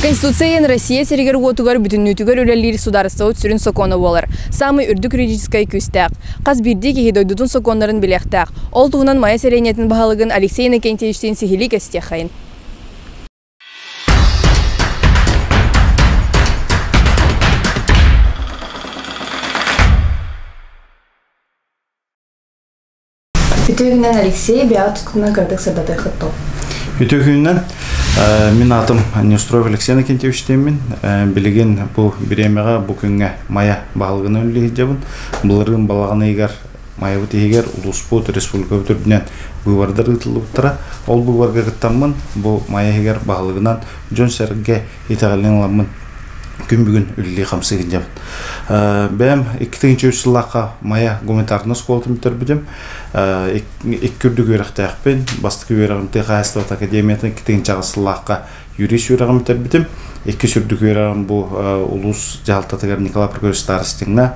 Конституциян Россия сергер отугар бүтүннүтүгөр үлелери сударыстау түсүрін сокону болар. Самый үрдік юридическай күстәк. Қаз бирди кеге дойдудун соконларын билектәк. Ол туғынан мая сәрейнетін бағалығын Алексей Иннокентьевичтен сихили кәстехайын. Бүтігінен Алексей бияу тұткынан кірдік сырдатай қыттау. Бүтігінен мен атым Неустроев Алексей Иннокентьевич деймін. Білеген бұл біремеға бұл күнге мая бағылығын өлі жабын. Бұлырын балағаны егер мая бұты егер ұлыспут республика бүтірдінен бұйвардар ұтылы бұттыра. Ол бұйварға ғыттанмын бұл мая егер бағылығынан жон сәрге етағален аламын. Күн бүгін үлілі қамсығын жабын. Бәм 2000 жылаққа мая гуманитарны сколтын бітір бүдім. Күрді көріқті әқпен, бастықы көріғым Тыға Әстіват Академиятын 2000 жылаққа юрис көріғым бітір бүдім. Сүрді көріғым бұл ұлыс жағалтатығар Николай Прокорович Старостыңна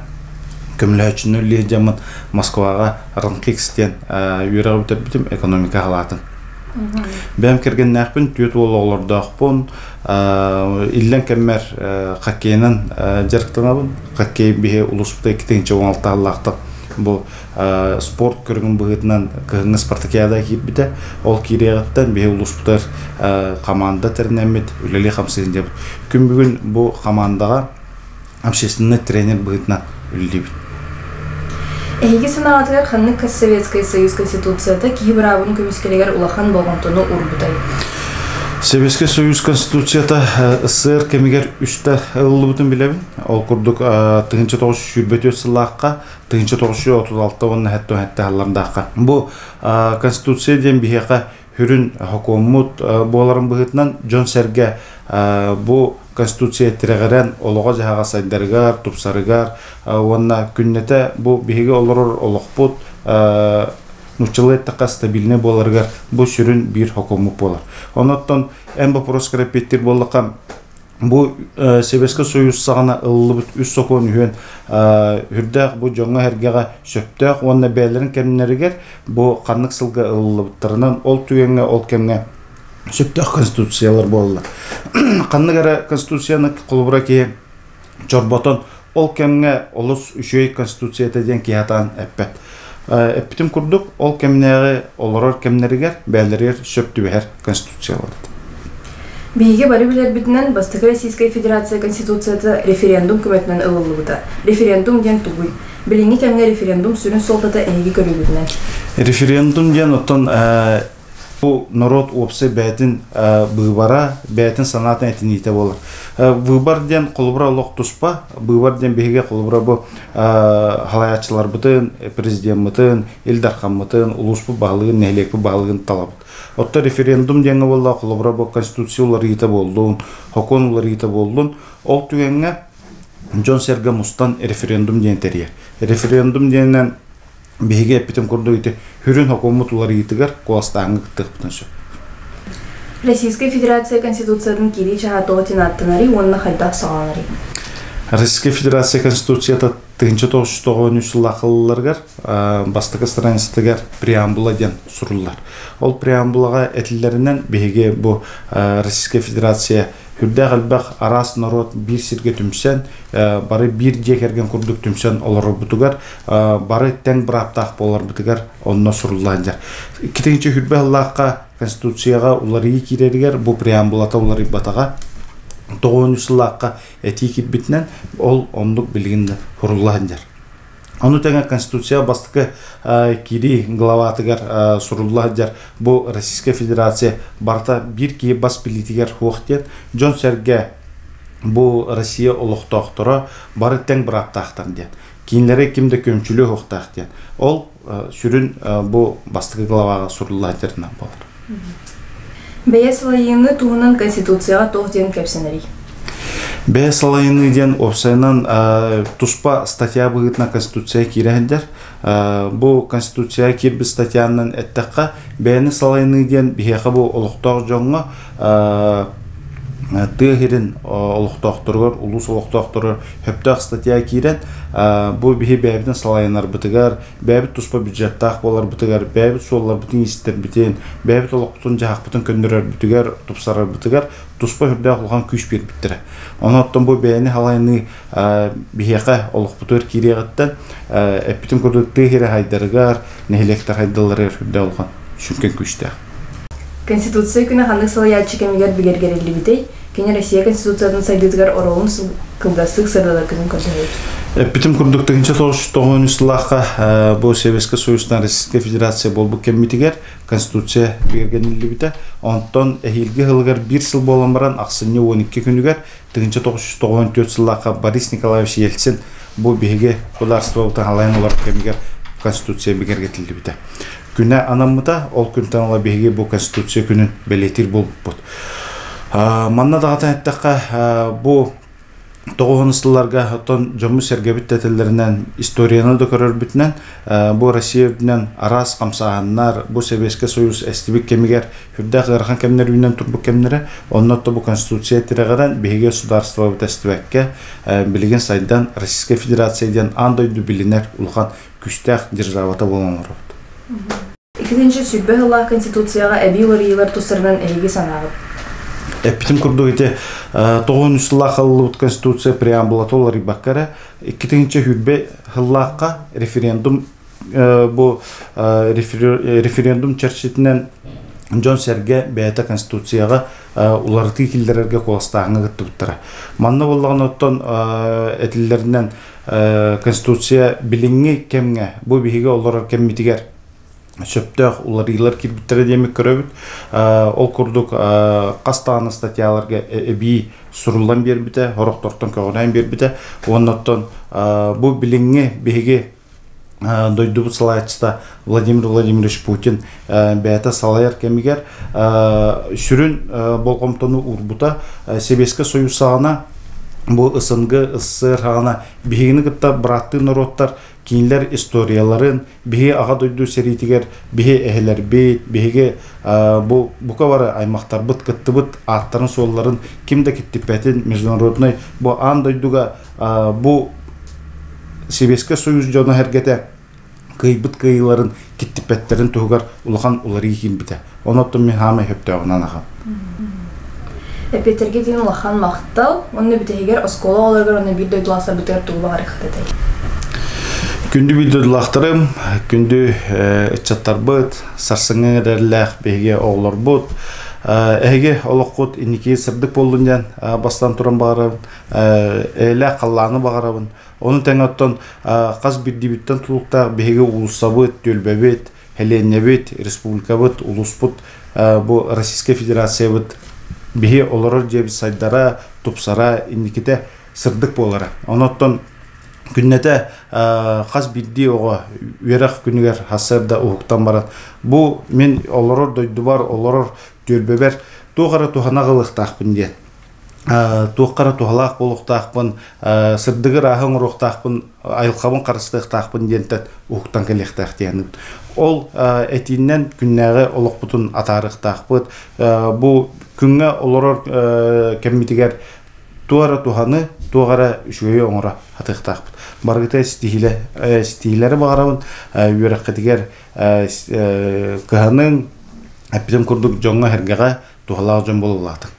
көмілі үшін үлі жамын Москваға Ранкикстен көріғым бітір бүдім экономика қалатын. Бәм керген нәқпін түйет ол оларды ақпын, илен кәммәр қақкейінен жарықтыңабын. Қақкей бейе ұлыспыда 2016 аллақтық бұл спорт көрігін бұғытынан қығыңы спартакиада кейіп біті. Ол кереғіттен бейе ұлыспыдар қаманда тәрінәмет үлелі қамсызын деп. Күн бүгін бұл қамандаға общественный тренер бұғытынан үлелі біт. Эйги санаатыгар ханнык Советский Союз Конституцияда кейбір абын көмескелегер улахан болғантыны урбутай. Советский Союз Конституцияда СССР кемегер үшті ұлы бұтын білебін. Ол күрдік 1924 сылаққа, 1936 оны әтті аларындаққа. Бұл Конституцияден бейеқа хүрін хокумут боларын бұғытынан Джон Серге бұл Конституция тирәгәрән олыға жағаға сайдарыгар, тупсарыгар, онна күннеті бұл бейге олырыр олықпұт, нұчылы әттіқа стабиліне боларыгар, бұл сүрін бір хокумут болар. Онаттан ән бапырос кәрәпеттер болыққа бұл Советский Союз сағана ұлы бұт үс соқуын үйен үрдәқ бұл жоңа әргеға сөптәқ, онна бәлерін кәмінерігер бұл қанық сылға ұлы бұттарынан ол түйенге, ол кәмге сөптәқ конституциялар болды. Қанығара конституцияны қолыбыра кей жорботон ол кәмге олыс үшөй конституцията ден кейатан әппет. Әппетім күрдік, ол кәмінеғі олырар кәмінерігер бәлерер сөпті бәр конституцияларды. Бейге бары білер бітінен Бастықы Российская Федерация Конституцияты референдум көметінен ұлылы бұта. Референдум ден тұғый. Біліңі кәмге референдум сүрін солтата әйгі көрі бітінен. Референдум ден оттан бұл народ опсы бәйтін бұйбара, бәйтін санатын әтінейті болыр. Бұйбар ден қолыбыра лоқ тұспа, бұйбар ден бейге қолыбыра бұл халаятшылар бұтын, президент бұтын, елдарқан бұтын, ұлыс бұл бағылығын, нәйлек бұл бағылығын талабыд. Отта референдум денгі болда қолыбыра бұл конституциялар еті болдың, хоконлар еті болдың, ол түгенге Джон Серге Мустан референдум ден тәрия. Референдум денен бейге әппетім көрді өйті хүрін хокумут улары етігер қоластағыңы күттіқ бұтыншы. Российская Федерация Конституциядан кері жаға тоғытын аттынары, онына қайдақ сағалары. Российская Федерация Конституцияда 1990 жылы ақылыларғар бастықы страницатығар преамбула ден сұрылар. Ол преамбулаға әтілерінен бейге бұл Российская Федерация хүрдәқ әлбәқ арас народ бір сірге түмсен, бары бір жекерген күрдік түмсен олар бұтығар, бары тәң бір аптақ болар бұтығар, онына сұрыланжар. Кетеңінші хүрбәқ Аллахқа Конституцияға олары екерергер, бұл преамбулата олары батаға, 9 жылаққа әтейкет бітінен, ол ондық білгінді құрыланжар. Оны тәңі Конституция бастықы кері главатығар сұрылладжар. Бұл Российская Федерация барта бір кей бас билетігер хуақтен. Джон Серге бұл Россия ұлықтақтыра бары тәң бір аптақтан ден. Кейінлері кімді көмчілі хуақтақ ден. Ол сүрін бұл бастықы главаға сұрылладжарынан болар. Бәе салайыны туғынан Конституцияға тоқтен кәпсенері. Бәе салайыны ден опсайынан тұспа статья бұғытына Конституция керегендер. Бұл Конституция кербі статьянын әттіққа бәйіні салайыны ден бейеқі бұл ұлықтақ жоңға тыгырын олуктоктургор улус олуктоктургор хөптөк статья кирен бу бихи бәбитен салайнар бытыгар бәбит туспа бюджеттак болар бытыгар бәбит соллар бутун истер битен бәбит олуктун жак бутун көндөрөр бүтүгөр тупсарар бытыгар туспа хүрдө кылган күч бер биттире. Оноттон бу бәйни халайны бихига олукпутөр кирегеттен эпитим көрдүк тыгыры хайдаргар нехелектер хайдалары хүрдө алган шүнкен күчтө. Конституция күнә ханлык салаячы кемигер бигергерелли битей. Кене Россия Конституциясын сайдыгар оролун кылдасык сырдала күнүн көрсөтөт. Битим курдук 1990 жылга бу Советский Союздан Российская Федерация болбу кеммитигер Конституция бергенилли бите. Онтон эхилге хылгар 1 жыл болгон баран аксыны 12 күнүгөр 1994 жылга Борис Николаевич Ельцин бу биге государство талайнылар кемигер Конституция бергетилди бите. Күнә анамыта ол күнтен ала биге бу Конституция күнүн белетир болуп. Манна дагы айтакка бу 90-жылларга отон жому сергебиттетелеринен историяны да көрөр бүтүнөн бу Россия менен арас камсаганнар бу Советский Союз эстибик кемигер хүрдө кырган кемнер менен турбук кемнери оннотто бу Конституция тирегерен биге государство тестибекке билген сайдан Российская Федерацияден андойду билинер улган күчтөк державата болгонор. 2-нче сүббе хылла Конституцияга эбилер йыллар тусырдан эйге санагып. Эпитим курдук эти 90 жылга кылып Конституция преамбула толары баккара 2-нче хүрбе хыллакка референдум бу референдум чарчитинен Жон Серге бәйта Конституцияга уларты килдерерге коластагы гыттыптыра. Манна болгон оттон этиллеринен Конституция билинги кемге бу биге олар кеммитигер Шөптөк улар йыллар кирбиттер демек көрөбүт. Ол курдук кастаган статьяларга эби сурулдан бербите, хороктордон көгөнөн бербите. Оннотон бу билинги биге дойду салаячта Владимир Владимирович Путин бәйта салаяр кемигер сүрүн болгомтону урбута Советский Союз сагана бу СНГ СССР хана бигини гытта братты народтар кинлер историяларын биге ага дойду серитигер биге эхелер биге бу бука аймактар быт кыттыбыт аттарын солларын кимде киттипетин международный бу андойдуга бу Советский Союз жона хергете кыйбыт кыйларын киттипеттерин тугар улган улары кимбите. Оноттон мен хама хөптөгүнөн агам. Петерге дейін лахан мақтал, оны бітегер оскола оларғар оны бір дойдыласа бітер туғыла ғарықта дәй. Күнді бір дойдылақтырым, күнді үтчаттар бұд, сарсыңы рәрләқ бейге оғылар бұд. Әйге олық құд инеке сырдық болуындан бастан тұран бағарабын, әлі қалланы бағарабын. Оны тәң оттан қаз бір дебіттен тұлықтақ бейге ұлыса бұд, төлбе бұд, әлене бұд, республика бұд, ұлыс бұд, бұл Российская Федерация бұд. Бихи олорор жебі сайдара, тупсара, индиките сырдық болары. Оноттон күннете қаз бидди оға верақ күнігер хасырда ұхықтан барат. Бұ мен олорор дойду бар, олорор төлбебер, туғара тухана ғылықтақпын дед. Туғара тухалақ болуқтақпын, сырдығыр ағын ұрықтақпын, айылқабын қарыстықтақпын дедтет ұхықтан келектақ дейініп. Ол әтінен күннәғі олық бұтын атарықтақпыд. Бұ күнге олорор кәммитігер туғара туханы, туғара үшгөйі оңыра атықтақпыд. Барғыта стихилері бағарауын, өріққетігер кығаның әппетім күрдік жоңға әргеға тухалағы жон болу олақтың.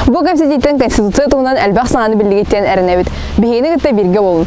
Бұл көмсетейтін Конституция туғынан әлбәқ саңаны білдігеттен әрінәбіт. Бейіні күтті бірге болын.